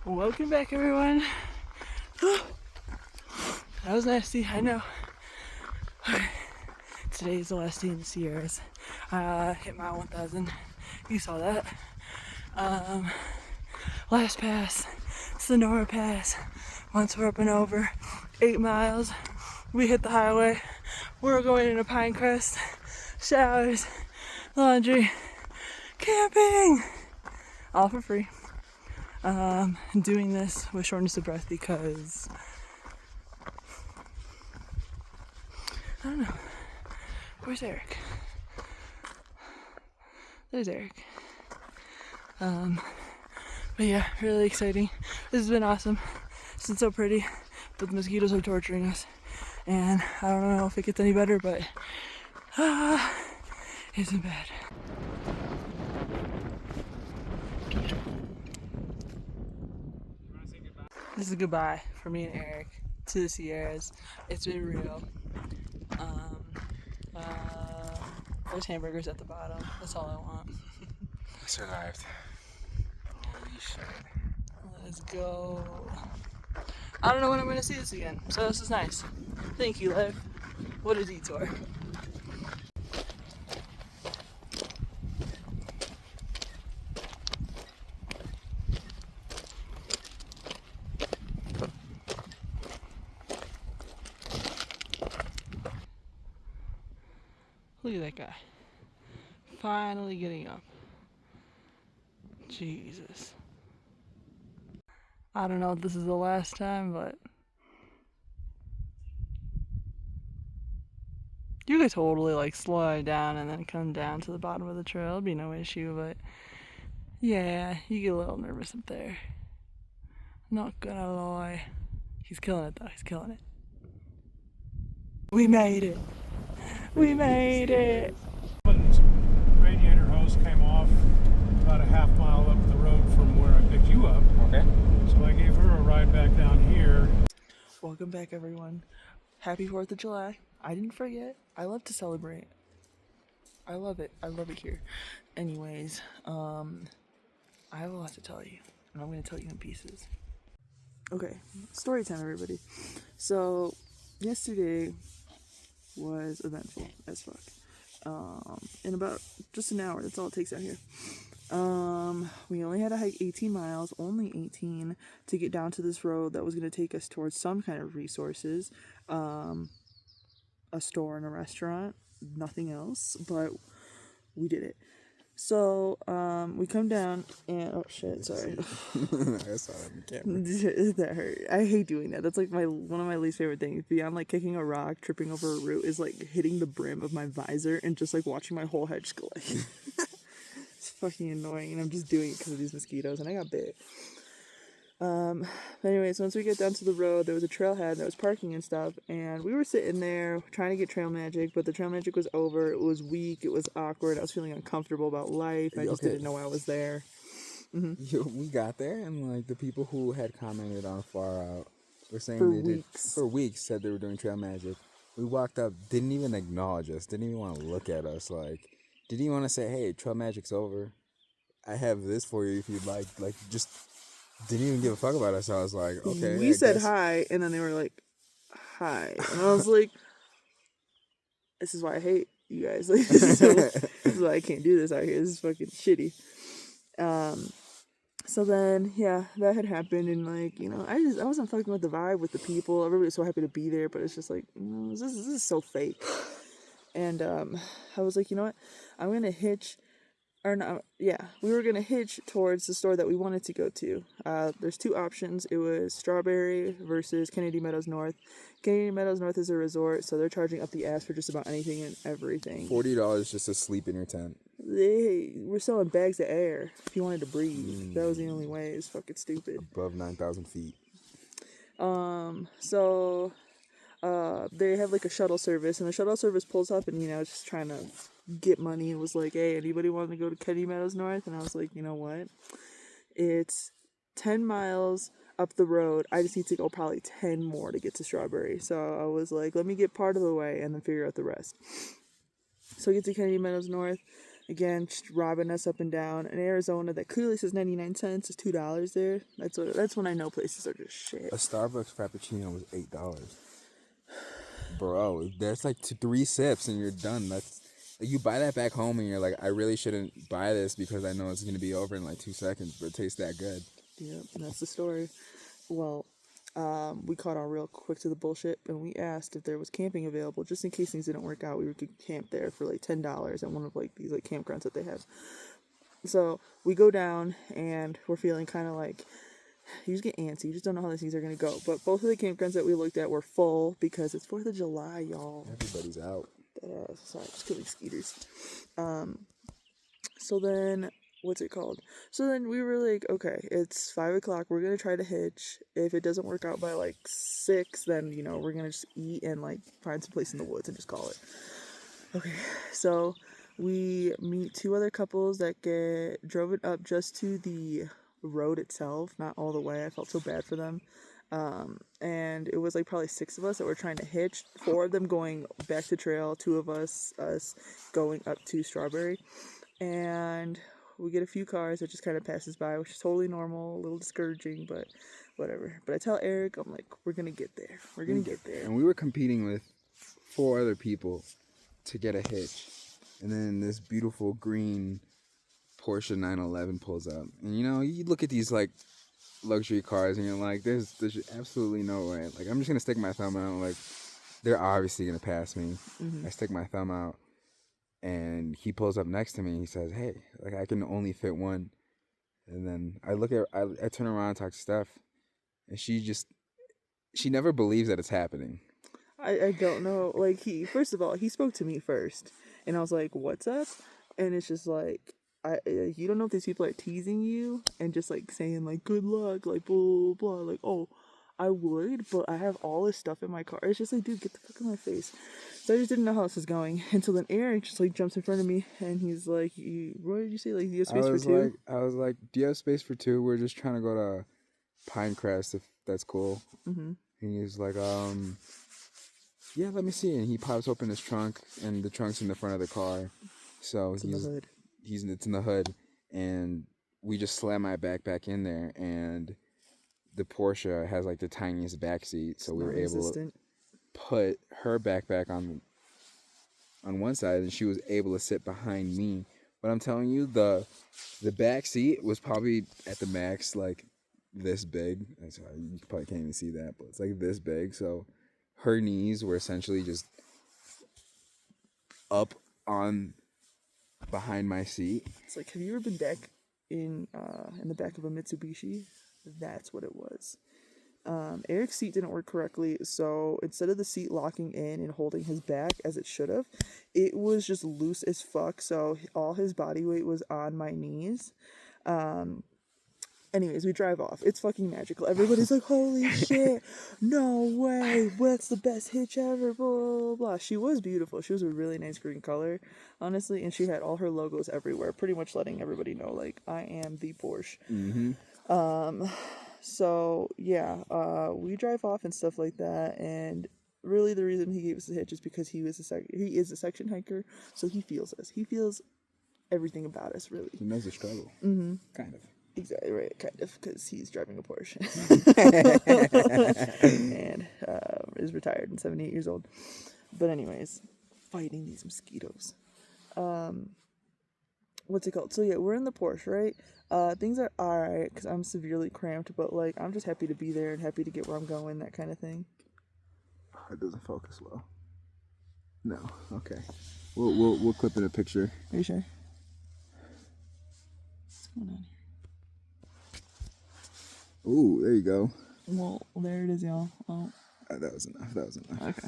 Welcome back, everyone. That was nasty, I know. Today is the last day in the Sierras. Hit mile 1000. You saw that. Last pass, Sonora Pass. Once we're up and over 8 miles, we hit the highway. We're going into Pinecrest. Showers, laundry, camping, all for free. Doing this with shortness of breath because I don't know. Where's Eric? There's Eric. But yeah, really exciting. This has been awesome. It's been so pretty, but the mosquitoes are torturing us, and I don't know if it gets any better, but it's been bad. This is goodbye for me and Eric to the Sierras. It's been real. There's hamburgers at the bottom. That's all I want. I survived. Holy shit. Let's go. I don't know when I'm going to see this again, so this is nice. Thank you, Liv. What a detour. Look at that guy. Finally getting up. Jesus. I don't know if this is the last time, but you could totally like slow down and then come down to the bottom of the trail. It'd be no issue, but yeah, you get a little nervous up there. Not gonna lie. He's killing it though, he's killing it. We made it. We made it. Radiator hose came off about a half mile up the road from where I picked you up. Okay. So I gave her a ride back down here. Welcome back, everyone. Happy 4th of July. I didn't forget. I love to celebrate. I love it. I love it here. Anyways, I have a lot to tell you, and I'm going to tell you in pieces. Okay, story time, everybody. So, yesterday was eventful as fuck. In about just an hour, that's all it takes out here. We only had to hike 18 miles, only 18, to get down to this road that was going to take us towards some kind of resources, a store and a restaurant, nothing else, but we did it. So, we come down and, oh shit, sorry. I saw that on camera. That hurt. I hate doing that. That's like one of my least favorite things. Beyond like kicking a rock, tripping over a root, is like hitting the brim of my visor and just like watching my whole head just go like. It's fucking annoying, and I'm just doing it because of these mosquitoes, and I got bit. But anyways, once we get down to the road, there was a trailhead that was parking and stuff, and we were sitting there trying to get trail magic, but the trail magic was over. It was weak. It was awkward. I was feeling uncomfortable about life. I just didn't know why I was there. Mm-hmm. We got there, and like the people who had commented on Far Out were saying for weeks said they were doing trail magic. We walked up, didn't even acknowledge us, didn't even want to look at us, like didn't even want to say, hey, trail magic's over. I have this for you if you'd like just didn't even give a fuck about us. I was like, okay. We said hi, and then they were like, hi. And I was like, this is why I hate you guys. Like, this is why I can't do this out here. This is fucking shitty. So then, yeah, that had happened, and like, you know, I wasn't fucking with the vibe with the people. Everybody was so happy to be there, but it's just like, you know, this is so fake. And I was like, you know what? I'm gonna hitch. Or no, yeah, we were gonna hitch towards the store that we wanted to go to. There's two options. It was Strawberry versus Kennedy Meadows North. Kennedy Meadows North is a resort, so they're charging up the ass for just about anything and everything. $40 just to sleep in your tent. They were selling bags of air if you wanted to breathe. That was the only way. It's fucking stupid. Above 9,000 feet. So they have like a shuttle service, and the shuttle service pulls up, and you know, just trying to get money, and was like, hey, anybody want to go to Kennedy Meadows North? And I was like, you know what, it's 10 miles up the road. I just need to go probably 10 more to get to Strawberry. So I was like, let me get part of the way and then figure out the rest. So I get to Kennedy Meadows North. Again, just robbing us up and down. In Arizona, that clearly says 99 cents is $2 there. That's when I know places are just shit. A Starbucks Frappuccino was $8. Bro, that's like 3 sips and you're done. That's you buy that back home and you're like, I really shouldn't buy this because I know it's gonna be over in like 2 seconds, but it tastes that good. Yeah, that's the story. Well, we caught on real quick to the bullshit, and we asked if there was camping available, just in case things didn't work out. We could camp there for like $10 at one of like these like campgrounds that they have. So we go down, and we're feeling kind of like, you just get antsy. You just don't know how these things are gonna go. But both of the campgrounds that we looked at were full because it's 4th of July, y'all. Everybody's out. Sorry, just killing skeeters. So then, what's it called? So then we were like, okay, it's 5 o'clock. We're gonna try to hitch. If it doesn't work out by like 6, then we're gonna just eat and like find some place in the woods and just call it. Okay, so we meet 2 other couples that drove it up just to the road itself, not all the way. I felt so bad for them. And it was like probably 6 of us that were trying to hitch. 4 of them going back to trail. 2 of us going up to Strawberry. And we get a few cars that just kind of passes by, which is totally normal, a little discouraging, but whatever. But I tell Eric, I'm like, we're going to get there. We're going to get there. And we were competing with 4 other people to get a hitch. And then this beautiful green Porsche 911 pulls up. And you look at these like luxury cars and you're like, there's absolutely no way. Like, I'm just going to stick my thumb out. Like, they're obviously going to pass me. I stick my thumb out. And he pulls up next to me and he says, hey, like I can only fit one. And then I turn around and talk to Steph. And she never believes that it's happening. I don't know. Like, first of all, he spoke to me first. And I was like, what's up? And it's just like, you don't know if these people are teasing you and just like saying like, good luck, like blah, blah, blah. Like, oh, I would, but I have all this stuff in my car. It's just like, dude, get the fuck out of my face. So I just didn't know how this was going until then Eric just like jumps in front of me and he's like, what did you say? Like, do you have space for 2? I was like, do you have space for 2? We're just trying to go to Pinecrest if that's cool. And he's like, yeah, let me see. And he pops open his trunk and the trunk's in the front of the car. So it's in the hood. And we just slam my backpack in there and the Porsche has like the tiniest back seat, so we were able to put her backpack on one side, and she was able to sit behind me. But I'm telling you, the back seat was probably at the max like this big. That's why you probably can't even see that, but it's like this big. So her knees were essentially just up on behind my seat. It's like, have you ever been back in the back of a Mitsubishi? That's what it was. Eric's seat didn't work correctly, so instead of the seat locking in and holding his back as it should have, it was just loose as fuck, so all his body weight was on my knees. Anyways, we drive off. It's fucking magical. Everybody's like, holy shit, no way, what's the best hitch ever, blah, blah, blah. She was beautiful. She was a really nice green color, honestly, and she had all her logos everywhere, pretty much letting everybody know, like, I am the Porsche. So yeah, we drive off and stuff like that, and really the reason he gave us the hitch is because he is a section hiker, so he feels us. He feels everything about us, really. He knows the struggle. Kind of. Exactly right, kind of, because he's driving a Porsche and is retired and 78 years old. But anyways, fighting these mosquitoes. What's it called? So yeah, we're in the Porsche, right? Things are alright because I'm severely cramped, but like I'm just happy to be there and happy to get where I'm going, that kind of thing. It doesn't focus well. No. Okay. We'll clip in a picture. Are you sure? What's going on here? Ooh, there you go. Well, there it is, y'all. Oh. That was enough. Okay.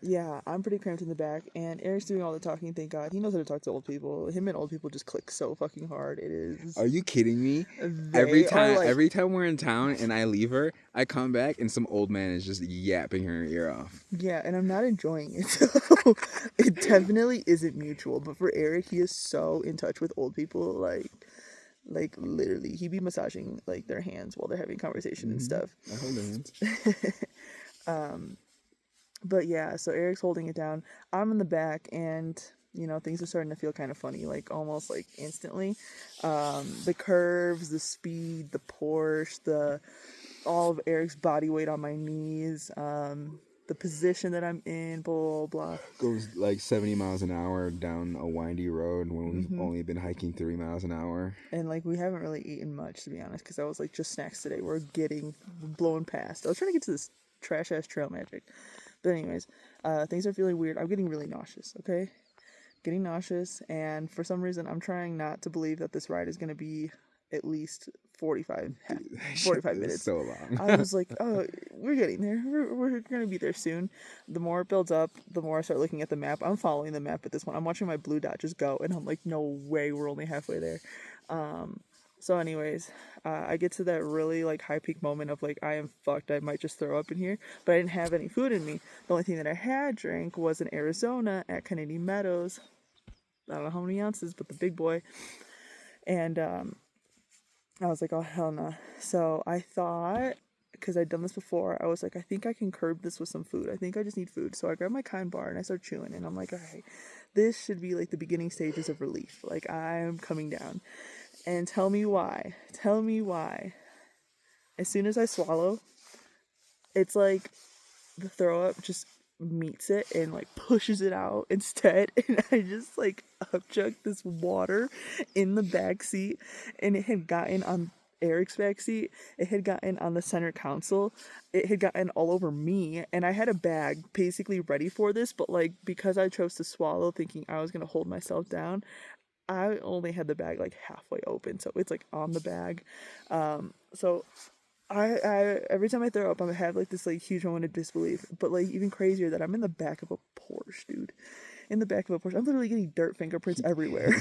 Yeah, I'm pretty cramped in the back, and Eric's doing all the talking, thank God. He knows how to talk to old people. Him and old people just click so fucking hard. It is... Are you kidding me? Every time we're in town and I leave her, I come back and some old man is just yapping her ear off. Yeah, and I'm not enjoying it. So it definitely isn't mutual, but for Eric, he is so in touch with old people, like literally, he be massaging like their hands while they're having conversation and stuff. I hold their hands. But yeah, so Eric's holding it down. I'm in the back, and You know, things are starting to feel kind of funny, like almost like instantly. The curves, the speed, the Porsche, all of Eric's body weight on my knees, the position that I'm in, blah, blah, blah. Goes like 70 miles an hour down a windy road when we've only been hiking 3 miles an hour. And like we haven't really eaten much, to be honest, because I was like just snacks today. We're blowing past. I was trying to get to this trash ass trail magic. But anyways, things are feeling weird. I'm getting really nauseous, okay? Getting nauseous, and for some reason I'm trying not to believe that this ride is going to be at least 45 minutes. So long. I was like, oh, we're getting there. We're going to be there soon. The more it builds up, the more I start looking at the map. I'm following the map at this point. I'm watching my blue dot just go, and I'm like, no way, we're only halfway there. So anyways, I get to that really like high peak moment of like, I am fucked. I might just throw up in here, but I didn't have any food in me. The only thing that I had drank was in Arizona at Canadian Meadows. I don't know how many ounces, but the big boy. And I was like, oh, hell no. So I thought, because I'd done this before, I was like, I think I can curb this with some food. I think I just need food. So I grabbed my Kind bar and I started chewing. And I'm like, all right, this should be like the beginning stages of relief. Like, I'm coming down. And tell me why. Tell me why. As soon as I swallow, it's like the throw up just meets it and like pushes it out instead, and I just like upchucked this water in the back seat, and it had gotten on Eric's back seat, it had gotten on the center console, it had gotten all over me, and I had a bag basically ready for this, but like because I chose to swallow thinking I was gonna hold myself down, I only had the bag like halfway open, so it's like on the bag. So I every time I throw up, I have like this like huge moment of disbelief. But like even crazier that I'm in the back of a Porsche, dude. In the back of a Porsche. I'm literally getting dirt fingerprints everywhere.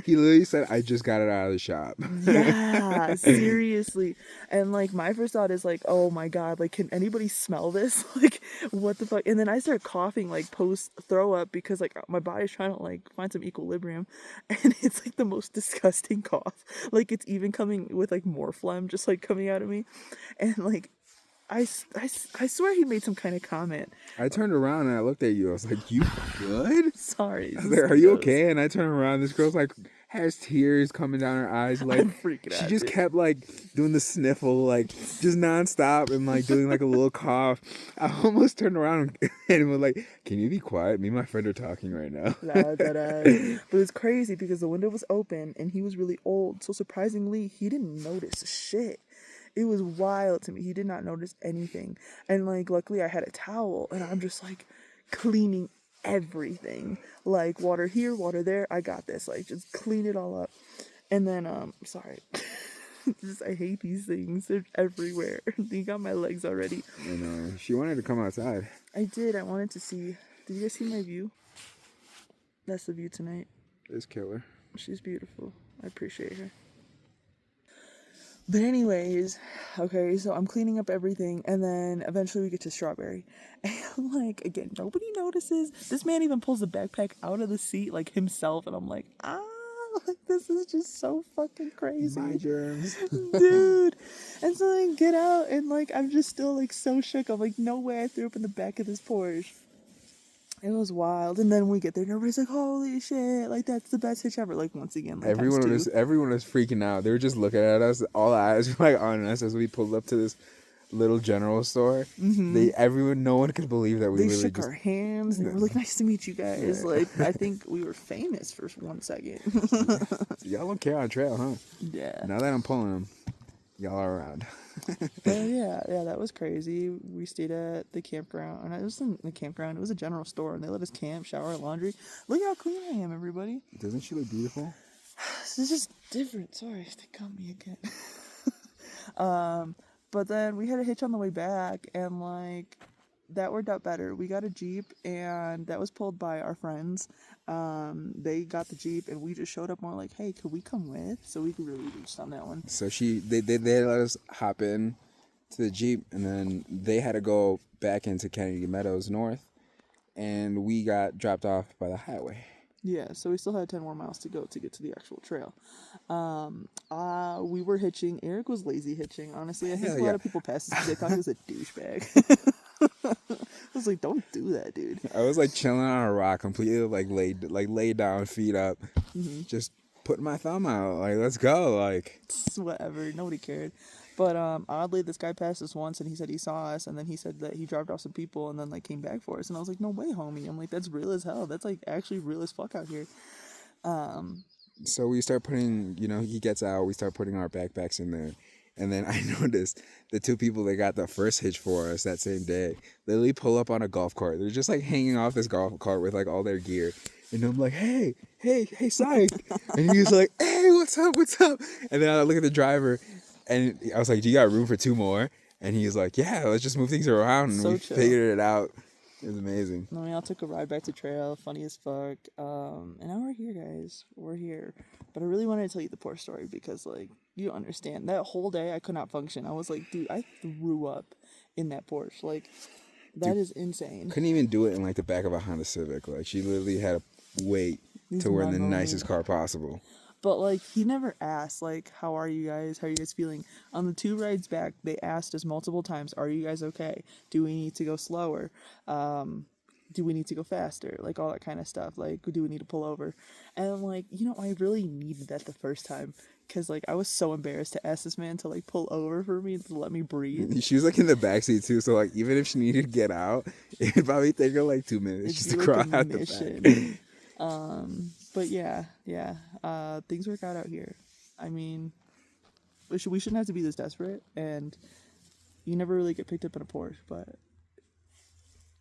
He literally said, I just got it out of the shop. Yeah, seriously. And like my first thought is like, oh my god, like can anybody smell this? Like what the fuck? And then I start coughing like post throw up because like my body's trying to like find some equilibrium, and it's like the most disgusting cough. Like it's even coming with like more phlegm just like coming out of me. And like I swear he made some kind of comment. I turned around and I looked at you. I was like, you good? Sorry. I was like, are you okay? And I turned around. This girl's like, has tears coming down her eyes. Like, I'm freaking out. She just kept like doing the sniffle, like just nonstop and like doing like a little cough. I almost turned around and was like, can you be quiet? Me and my friend are talking right now. But it was crazy because the window was open and he was really old. So surprisingly, he didn't notice shit. It was wild to me. He did not notice anything. And, like, luckily I had a towel. And I'm just, like, cleaning everything. Like, water here, water there. I got this. Like, just clean it all up. And then, sorry. I hate these things. They're everywhere. They got my legs already. You know, she wanted to come outside. I did. I wanted to see. Did you guys see my view? That's the view tonight. It's killer. She's beautiful. I appreciate her. But anyways, okay, so I'm cleaning up everything, and then eventually we get to Strawberry. And I'm like, again, nobody notices. This man even pulls the backpack out of the seat, like, himself, and I'm like, like, this is just so fucking crazy. My germs. Dude. And so I get out, and, like, I'm just still, like, so shook. I'm like, no way I threw up in the back of this Porsche. It was wild. And then we get there and everybody's like, holy shit, like that's the best hitch ever. Like once again, like everyone was freaking out. They were just looking at us, all eyes were like on us as we pulled up to this little general store. No one could believe that they shook our hands. They were like, nice to meet you guys. Yeah. Like I think we were famous for 1 second. Y'all don't care on trail, huh? Yeah. Now that I'm pulling them, y'all are around. yeah, that was crazy. We stayed at the campground, and it wasn't the campground, it was a general store, and they let us camp, shower, laundry. Look how clean I am, everybody. Doesn't she look beautiful? This is just different. Sorry, they got me again. But then we had a hitch on the way back, and like that worked out better. We got a Jeep, and that was pulled by our friends. They got the Jeep, and we just showed up more like, hey, could we come with? So we could really reach on that one. So they let us hop in to the Jeep, and then they had to go back into Kennedy Meadows North, and we got dropped off by the highway. Yeah, so we still had 10 more miles to go to get to the actual trail. We were hitching. Eric was lazy hitching, honestly. I think a lot of people passed us because they thought he was a douchebag. I was like, don't do that, dude. I was like chilling on a rock, completely like laid down, feet up, just putting my thumb out. Like, let's go. Like, Whatever. Nobody cared. But oddly, this guy passed us once, and he said he saw us, and then he said that he dropped off some people, and then like came back for us. And I was like, no way, homie. I'm like, that's real as hell. That's like actually real as fuck out here. So we start putting, he gets out. We start putting our backpacks in there. And then I noticed the two people that got the first hitch for us that same day literally pull up on a golf cart. They're just like hanging off this golf cart with like all their gear. And I'm like, hey, psych. And he was like, hey, what's up? And then I look at the driver and I was like, do you got room for two more? And he was like, yeah, let's just move things around. And we figured it out. It was amazing. I mean, I took a ride back to trail, funny as fuck. And now we're here, guys. We're here. But I really wanted to tell you the Porsche story because, like, you don't understand. That whole day, I could not function. I was like, dude, I threw up in that Porsche. Like, that is insane. Couldn't even do it in, like, the back of a Honda Civic. Like, she literally had to wait till we're in the nicest car possible. But, like, he never asked, like, how are you guys? How are you guys feeling? On the 2 rides back, they asked us multiple times, are you guys okay? Do we need to go slower? Do we need to go faster? Like, all that kind of stuff. Like, do we need to pull over? And I'm like, I really needed that the first time. Because, like, I was so embarrassed to ask this man to, like, pull over for me to let me breathe. She was, like, in the backseat, too. So, like, even if she needed to get out, it would probably take her, like, 2 minutes just to crawl out the back. But yeah, things work out here. I mean, we shouldn't have to be this desperate, and you never really get picked up in a Porsche, but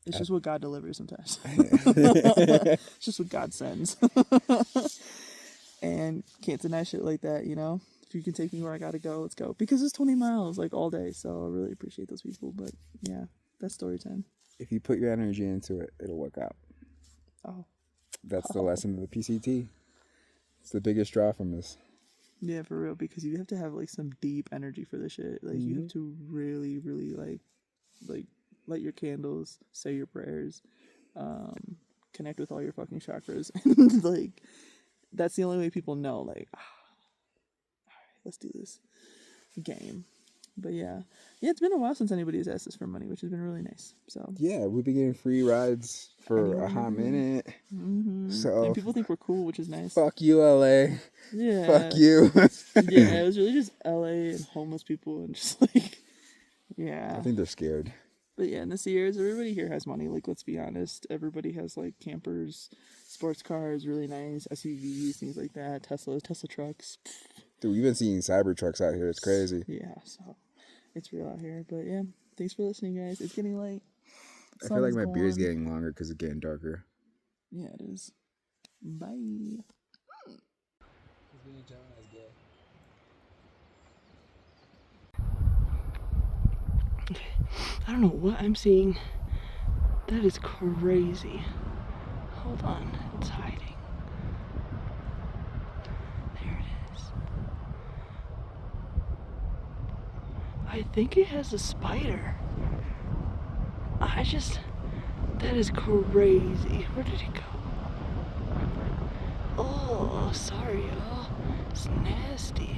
it's just what God delivers sometimes. It's just what God sends. And can't deny shit like that, If you can take me where I gotta go, let's go. Because it's 20 miles, like, all day, so I really appreciate those people, but yeah, that's story time. If you put your energy into it, it'll work out. Oh. That's the lesson of the PCT. It's the biggest draw from this. Yeah, for real, because you have to have, like, some deep energy for this shit. Like, you have to really, really, like, light your candles, say your prayers, connect with all your fucking chakras. And, like, that's the only way people know, like, all right, let's do this game. But yeah, it's been a while since anybody's asked us for money, which has been really nice. So yeah, we've been getting free rides for a hot minute. So and people think we're cool, which is nice. Fuck you, LA. Yeah. Fuck you. Yeah, it was really just LA and homeless people and just like, yeah. I think they're scared. But yeah, in the Sierras, everybody here has money. Like, let's be honest, everybody has like campers, sports cars, really nice SUVs, things like that. Tesla trucks. Dude, we've been seeing cyber trucks out here. It's crazy. Yeah, so it's real out here. But yeah, thanks for listening, guys. It's getting late. I feel like my beard's getting longer because it's getting darker. Yeah, it is. Bye. I don't know what I'm seeing. That is crazy. Hold on, it's hiding. There it is. I think it has a spider. That is crazy. Where did it go? Oh, sorry, y'all. It's nasty.